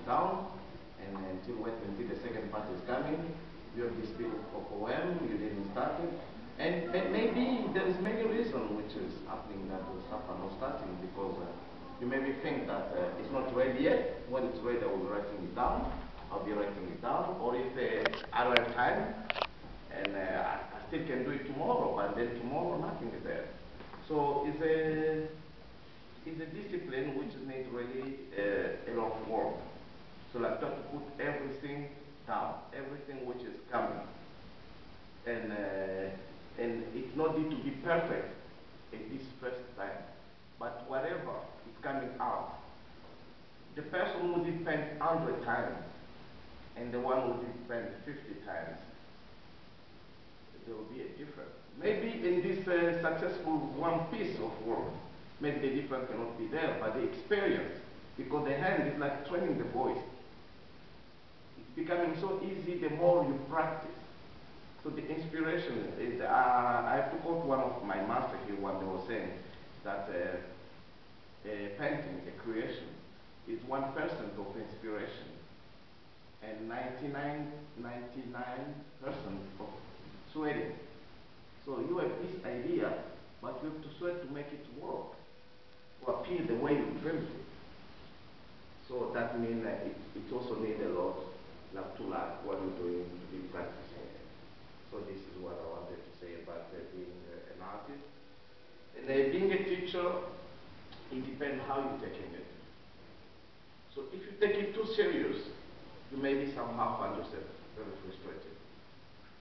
down, and until wait until the second part is coming. You have this big poem, you didn't start it. And maybe there is many reasons which is happening that the stuff are not starting, because you maybe think that it's not ready yet. When it's ready, I will be writing it down. I'll be writing it down. Or if I don't have time, and I still can do it tomorrow, but then tomorrow nothing is there. So it's a discipline which needs really a lot of work. So like just to put everything down, everything which is coming. And it not need to be perfect in this first time, but whatever is coming out, the person who depend 100 times and the one who depend 50 times, there will be a difference. Maybe in this successful one piece of work, maybe the difference cannot be there, but the experience, because the hand is like training the voice. It's becoming so easy the more you practice. So the inspiration is, I have to quote one of my master here when they were saying that painting, a creation, is 1% of inspiration and 99% of sweating. So you have this idea, but you have to sweat to make it work, to appear the way you dreamt it. So that means it also needs a lot to like what you're doing to be practicing. So this is what I wanted to say about being an artist. And being a teacher, it depends how you're taking it. So if you take it too serious, you maybe somehow find yourself very frustrated.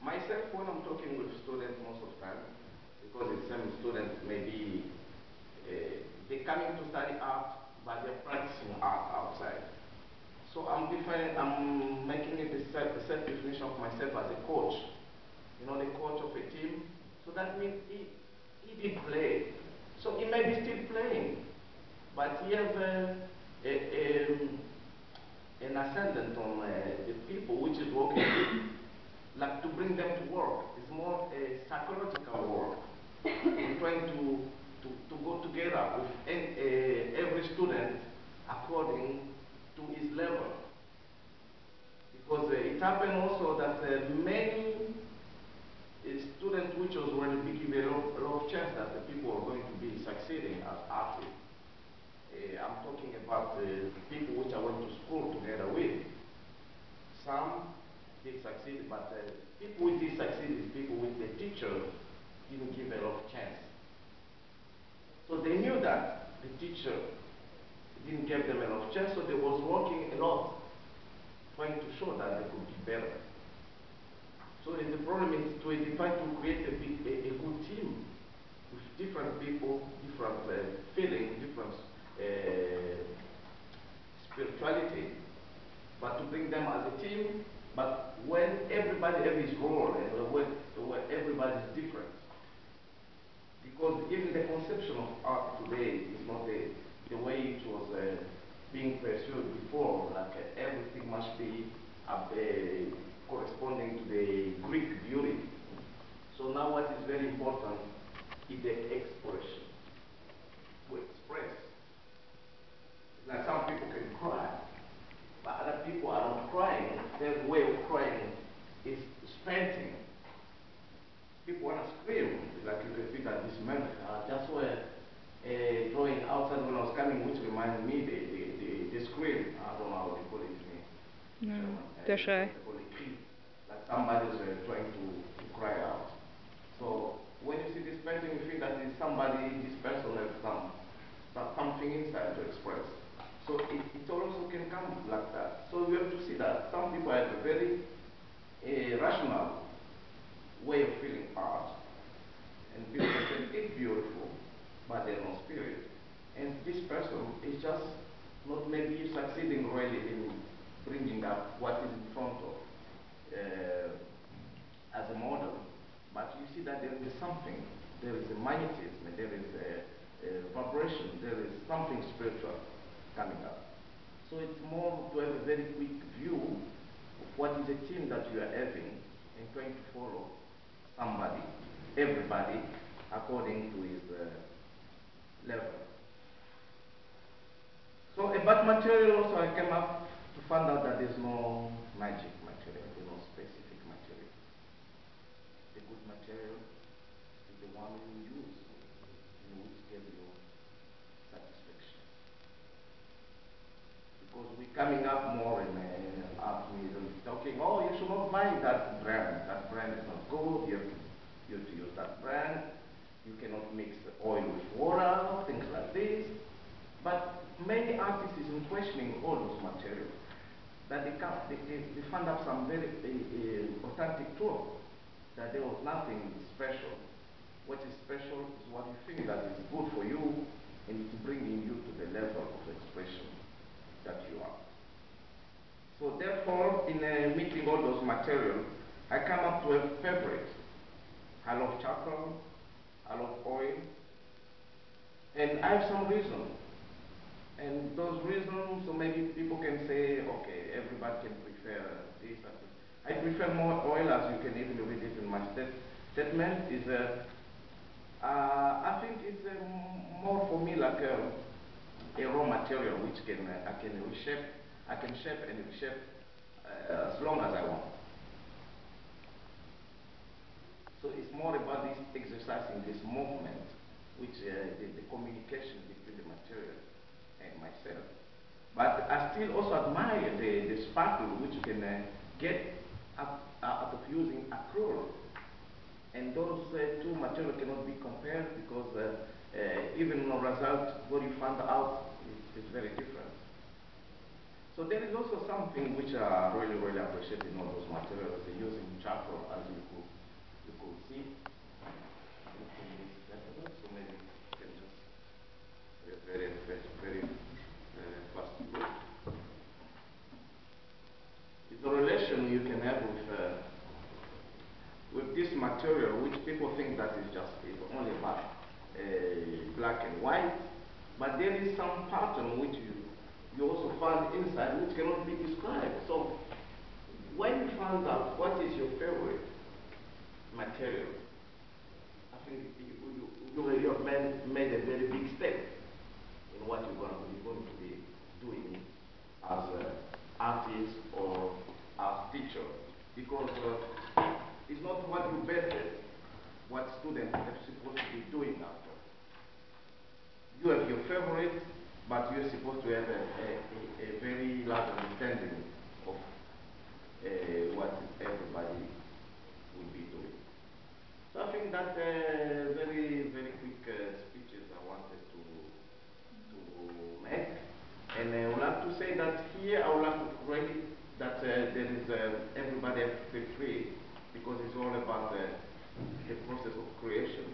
Myself, when I'm talking with students most of the time, because it's some students maybe they're coming to study art, but they're practicing art outside. So I'm making it a self-definition of myself as a coach. You know, the coach of a team. So that means he did play. So he may be still playing, but he has an ascendant on the people which is working with, like to bring them to work. It's more a psychological work. We're trying to go together with every student according to his level. Because it happened also that many students which was already given a lot of chance that the people are going to be succeeding as artists. I'm talking about people which I went to school together with. Some did succeed, but people who did succeed is people with the teacher didn't give a lot of chance. So they knew that the teacher didn't give them a lot of chance, so they was working a lot, trying to show that they could be better. So the problem is to try to create a good team with different people, different feelings, different spirituality, but to bring them as a team. But when everybody has his role and when everybody is different, because even the conception of art today is not the way it was being pursued before. Like everything must be corresponding to the Greek beauty. So now what is very important is the expression. To express. Like some people can cry, but other people are not crying. Their way of crying is painting. People want to scream, like you can see that this man just were drawing outside when I was coming, which reminded me the scream. I don't know how they call it in German. Der Schrei. Like somebody's trying to cry out. So when you see this painting, you feel that it's somebody, this person has something inside to express. So it also can come like that. So you have to see that some people have a very rational way of feeling art, and people say it's beautiful, but they're no spirit. And this person is just not maybe succeeding really in bringing up what is in front of as a model, but you see that there is something, there is a magnetism, there is a vibration, there is something spiritual coming up. So it's more to have a very quick view of what is the team that you are having and trying to follow somebody, everybody, according to his level. So about material also I came up to find out that there's no magic material, there's no specific material. The good material is the one you use and which gives you satisfaction. Because we're coming up more in art with talking, oh, you should not buy that brand. That brand is not good. You have to use that brand. You cannot mix oil with water, things like this. But many artists is questioning all those materials. That they found out some very authentic truth. That there was nothing special. What is special is what you think that is good for you and it's bringing you to the level of expression that you are. So therefore, in meeting all those materials, I come up to a favorite. I love charcoal, I love oil, and I have some reasons. And those reasons, so maybe people can say, okay, everybody can prefer this. I prefer more oil, as you can even read it in my statement. Is I think it's more for me like a raw material which I can reshape. I can shape and reshape as long as I want. So it's more about this exercising this movement, which the communication between the material and myself. But I still also admire the sparkle which you can get out of using acrylic. And those two materials cannot be compared because even the result, what you find out is very different. So there is also something which I really, really appreciate in all those materials. They're using charcoal, as you could see. So maybe you can just very fast look. It's a relation you can have with this material, which people think that is only about black and white, but there is some pattern which you also find inside which cannot be described. So when you find out what is your favorite material, I think you have made a very big step in what you're going to be doing as an artist or as teacher, because it's not what you betted, what students are supposed to be doing after. You have your favorite, but you're supposed to have a very large understanding of what everybody will be doing. So I think that very, very quick speeches I wanted to make. And I would like to say that here I would like to credit that there is everybody has to feel free, because it's all about the process of creation,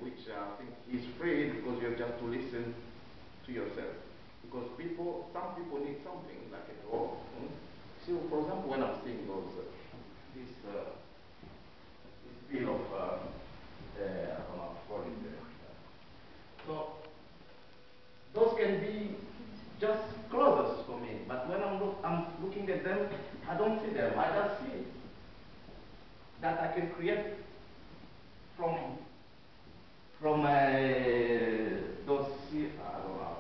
which I think is free because you have just to listen to yourself. Because some people need something like a draw. So, for example, when I'm seeing this bill of, I don't know, what is it? So, those can be just closures for me. But when I'm looking at them, I don't see them. I just see that I can create from those, I don't know,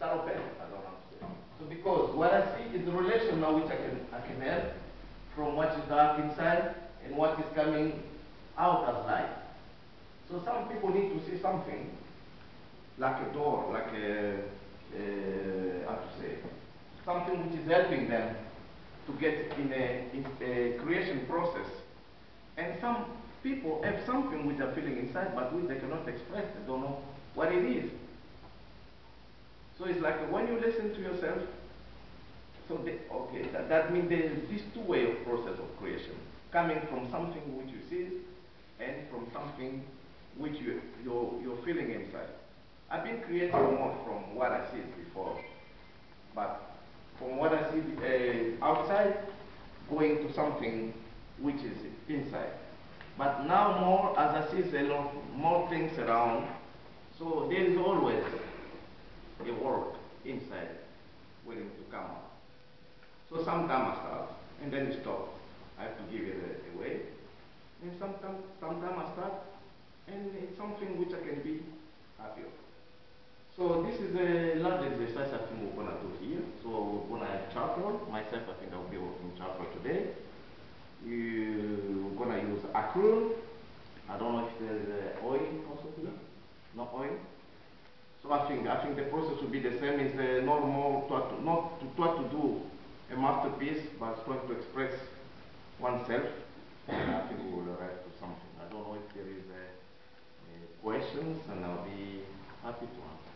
saropet, I don't know. So because what I see is the relation now which I can have from what is dark inside and what is coming out as light. So some people need to see something like a door, like how to say, something which is helping them to get in a creation process. And some people have something which they're feeling inside, but which they cannot express. They don't know what it is. So it's like when you listen to yourself, so that means there is this two-way of process of creation, coming from something which you see and from something which you're feeling inside. I've been creating more from what I see before, but from what I see outside, going to something which is inside. But now more, as I see a lot more things around, so there is always a work inside waiting to come out. So sometimes I start, and then it stops. I have to give it away. And sometimes I start, and it's something which I can be happy of. So this is a large exercise I think we're going to do here. So we're going to have charcoal. Myself, I think I'll be working charcoal today. You're going to use acrylic. I don't know if there's oil also here. No oil. So I think the process will be the same. It's normal, not to try to do a masterpiece, but trying to express oneself. And I think we will arrive to something. I don't know if there is questions, and I'll be happy to answer.